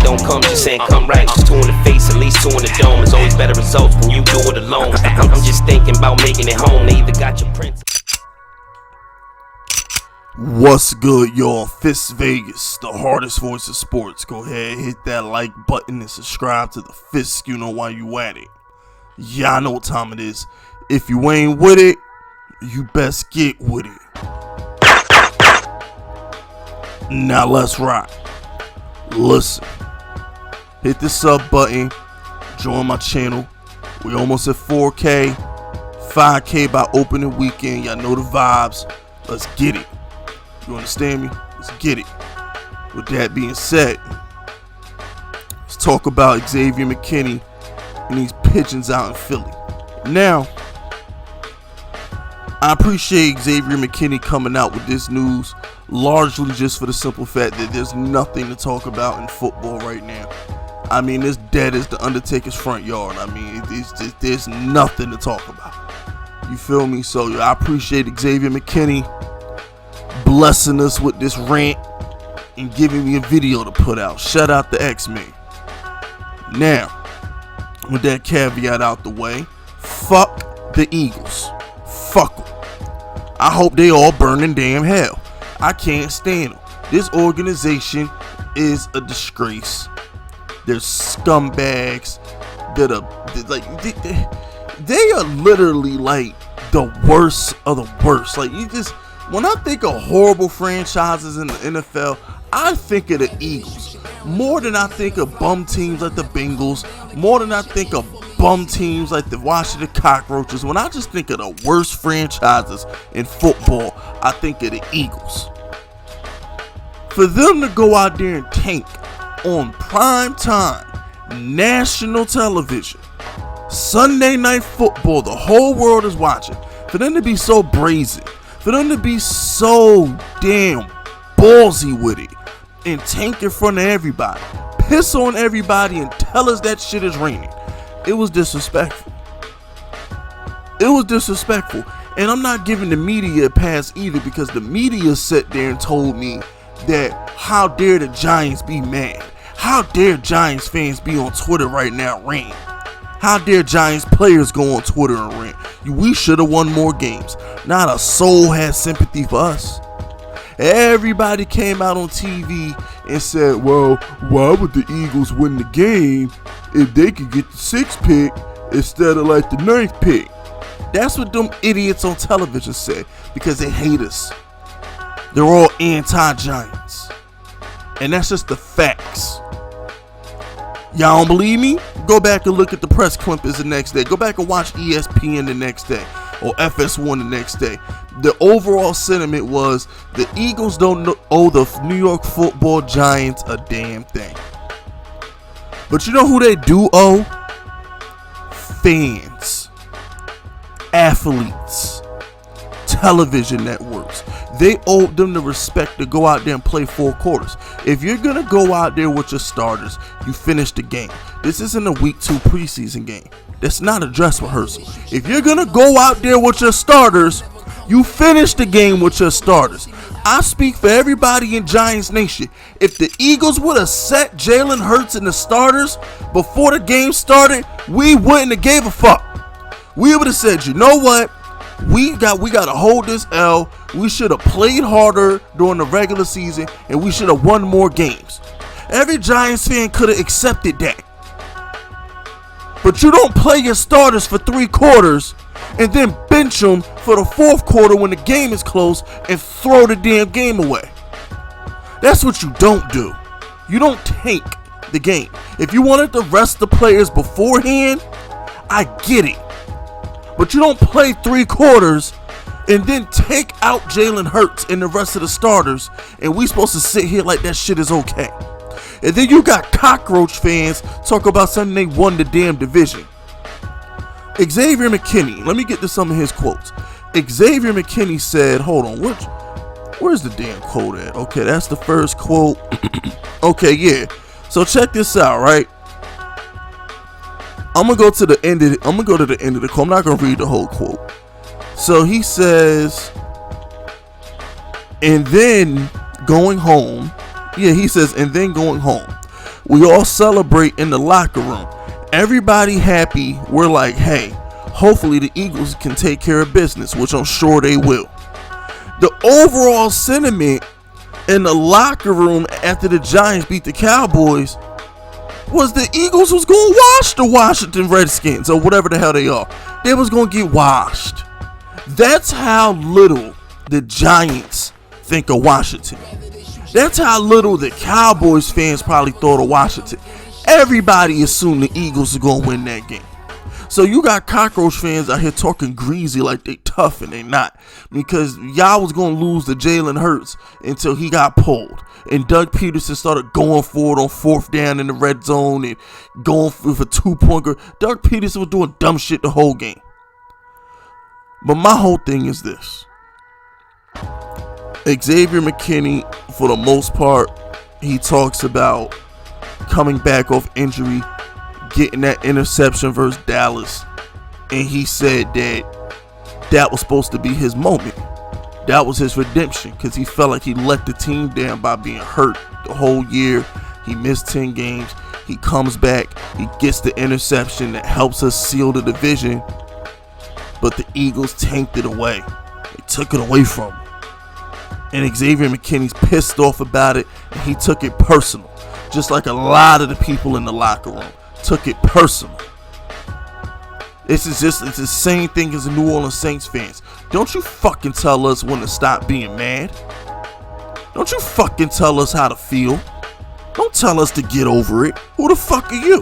don't come, just saying come right. 2 in the face, at least 2 in the dome. It's always better results when you do it alone. I'm just thinking about making it home. They either got your prince. What's good, y'all? FISK Vegas, the hardest voice of sports. Go ahead, hit that like button and subscribe to the FISK. You know why you at it. Y'all know what time it is. If you ain't with it, you best get with it. Now let's rock. Listen, hit the sub button, join my channel. We almost at 4K, 5K by opening weekend. Y'all know the vibes. Let's get it. You understand me? Let's get it. With that being said, let's talk about Xavier Mckinney and these pigeons out in Philly. Now, I appreciate Xavier Mckinney coming out with this news, largely just for the simple fact that there's nothing to talk about in football right now. I mean, it's dead as the Undertaker's front yard. I mean, there's nothing to talk about. You feel me? So I appreciate Xavier Mckinney blessing us with this rant and giving me a video to put out. Shout out to X-Men. Now, with that caveat out the way, fuck the Eagles. Fuck them. I hope they all burn in damn hell. I can't stand them. This organization is a disgrace. They're scumbags. They are literally like the worst of the worst. Like, when I think of horrible franchises in the NFL, I think of the Eagles more than I think of bum teams like the Bengals, more than I think of bum teams like the Washington Cockroaches. When I just think of the worst franchises in football, I think of the Eagles. For them to go out there and tank on prime time, national television, Sunday night football, the whole world is watching, for them to be so brazen, for them to be so damn ballsy with it and tank in front of everybody, piss on everybody and tell us that shit is raining. It was disrespectful. It was disrespectful. And I'm not giving the media a pass either, because the media sat there and told me that how dare the Giants be mad? How dare Giants fans be on Twitter right now ranting? How dare Giants players go on Twitter and rant? We should have won more games. Not a soul had sympathy for us. Everybody came out on TV and said, well, why would the Eagles win the game if they could get the 6th pick instead of like the 9th pick? That's what them idiots on television said, because they hate us. They're all anti-Giants. And that's just the facts. Y'all don't believe me? Go back and look at the press clippings the next day. Go back and watch ESPN the next day, or FS1 the next day. The overall sentiment was the Eagles don't owe the New York Football Giants a damn thing. But you know who they do owe? Fans, athletes, television networks. They owe them the respect to go out there and play 4 quarters. If you're going to go out there with your starters, you finish the game. This isn't a week 2 preseason game. That's not a dress rehearsal. If you're going to go out there with your starters, you finish the game with your starters. I speak for everybody in Giants Nation. If the Eagles would have set Jalen Hurts in the starters before the game started, we wouldn't have gave a fuck. We would have said, you know what? We got to hold this L. We should have played harder during the regular season, and we should have won more games. Every Giants fan could have accepted that. But you don't play your starters for 3 quarters and then bench them for the 4th quarter when the game is close and throw the damn game away. That's what you don't do. You don't tank the game. If you wanted to rest the players beforehand, I get it. But you don't play 3 quarters and then take out Jalen Hurts and the rest of the starters, and we supposed to sit here like that shit is okay. And then you got cockroach fans talk about something they won the damn division. Xavier Mckinney, let me get to some of his quotes. Xavier Mckinney said, hold on, where's the damn quote at? Okay, that's the first quote. Okay, yeah. So check this out, right? I'm gonna go to the end of the quote. I'm not gonna read the whole quote. So he says, and then going home. Yeah, he says, and then going home. We all celebrate in the locker room. Everybody happy. We're like, hey, hopefully the Eagles can take care of business, which I'm sure they will. The overall sentiment in the locker room after the Giants beat the Cowboys was the Eagles was going to wash the Washington Redskins, or whatever the hell they are. They was going to get washed. That's how little the Giants think of Washington. That's how little the Cowboys fans probably thought of Washington. Everybody assumed the Eagles are going to win that game. So you got cockroach fans out here talking greasy like they tough, and they not. Because y'all was going to lose to Jalen Hurts until he got pulled. And Doug Peterson started going for it on 4th down in the red zone and going for a 2-pointer. Doug Peterson was doing dumb shit the whole game. But my whole thing is this. Xavier Mckinney, for the most part, he talks about coming back off injury, getting that interception versus Dallas, and he said that was supposed to be his moment. That was his redemption, because he felt like he let the team down by being hurt the whole year. He missed 10 games. He comes back. He gets the interception that helps us seal the division, but the Eagles tanked it away. They took it away from him. And Xavier McKinney's pissed off about it, and he took it personal. Just like a lot of the people in the locker room took it personal. It's the same thing as the New Orleans Saints fans. Don't you fucking tell us when to stop being mad. Don't you fucking tell us how to feel. Don't tell us to get over it. Who the fuck are you?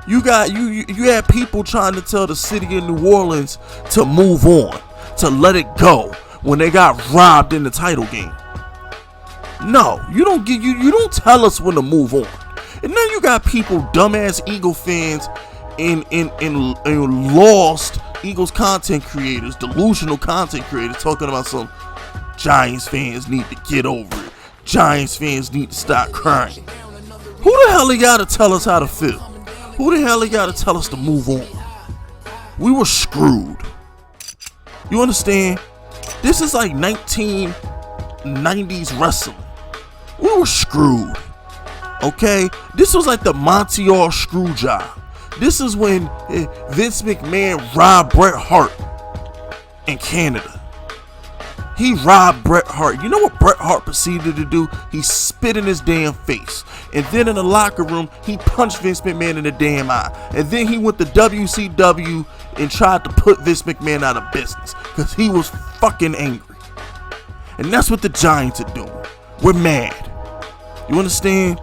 You had people trying to tell the city of New Orleans to move on, to let it go, when they got robbed in the title game. No, you don't tell us when to move on. And then you got people, dumbass Eagle fans and lost Eagles content creators, delusional content creators, talking about some Giants fans need to get over it. Giants fans need to stop crying. Who the hell they gotta tell us how to feel? Who the hell they gotta tell us to move on? We were screwed. You understand? This is like 1990s wrestling. We were screwed. Okay? This was like the Montreal screw job. This is when Vince McMahon robbed Bret Hart in Canada. He robbed Bret Hart. You know what Bret Hart proceeded to do? He spit in his damn face. And then in the locker room, he punched Vince McMahon in the damn eye. And then he went to WCW and tried to put Vince McMahon out of business because he was fucking angry. And that's what the Giants are doing. We're mad. You understand?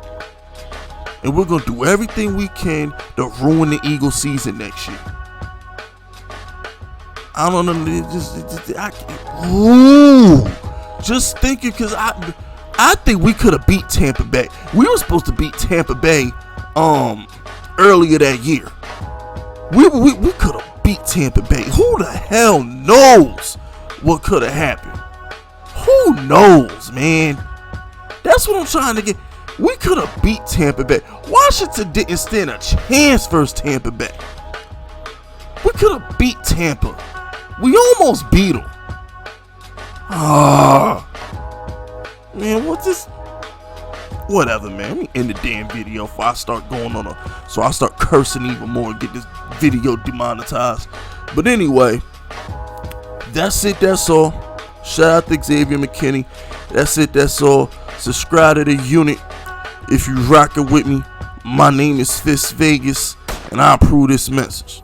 And we're going to do everything we can to ruin the Eagles season next year. I don't know. Just thinking, because I think we could have beat Tampa Bay. We were supposed to beat Tampa Bay earlier that year. We could have beat Tampa Bay. Who the hell knows what could have happened? Who knows, man? That's what I'm trying to get. We could have beat Tampa Bay. Washington didn't stand a chance versus Tampa Bay. We could have beat Tampa. We almost beat them. Man, what's this? Whatever, man. Let me end the damn video before I start going on so I start cursing even more and get this video demonetized. But anyway, that's it. That's all. Shout out to Xavier McKinney. That's it. That's all. Subscribe to the unit if you rockin' with me. My name is FISK Vegas, and I approve this message.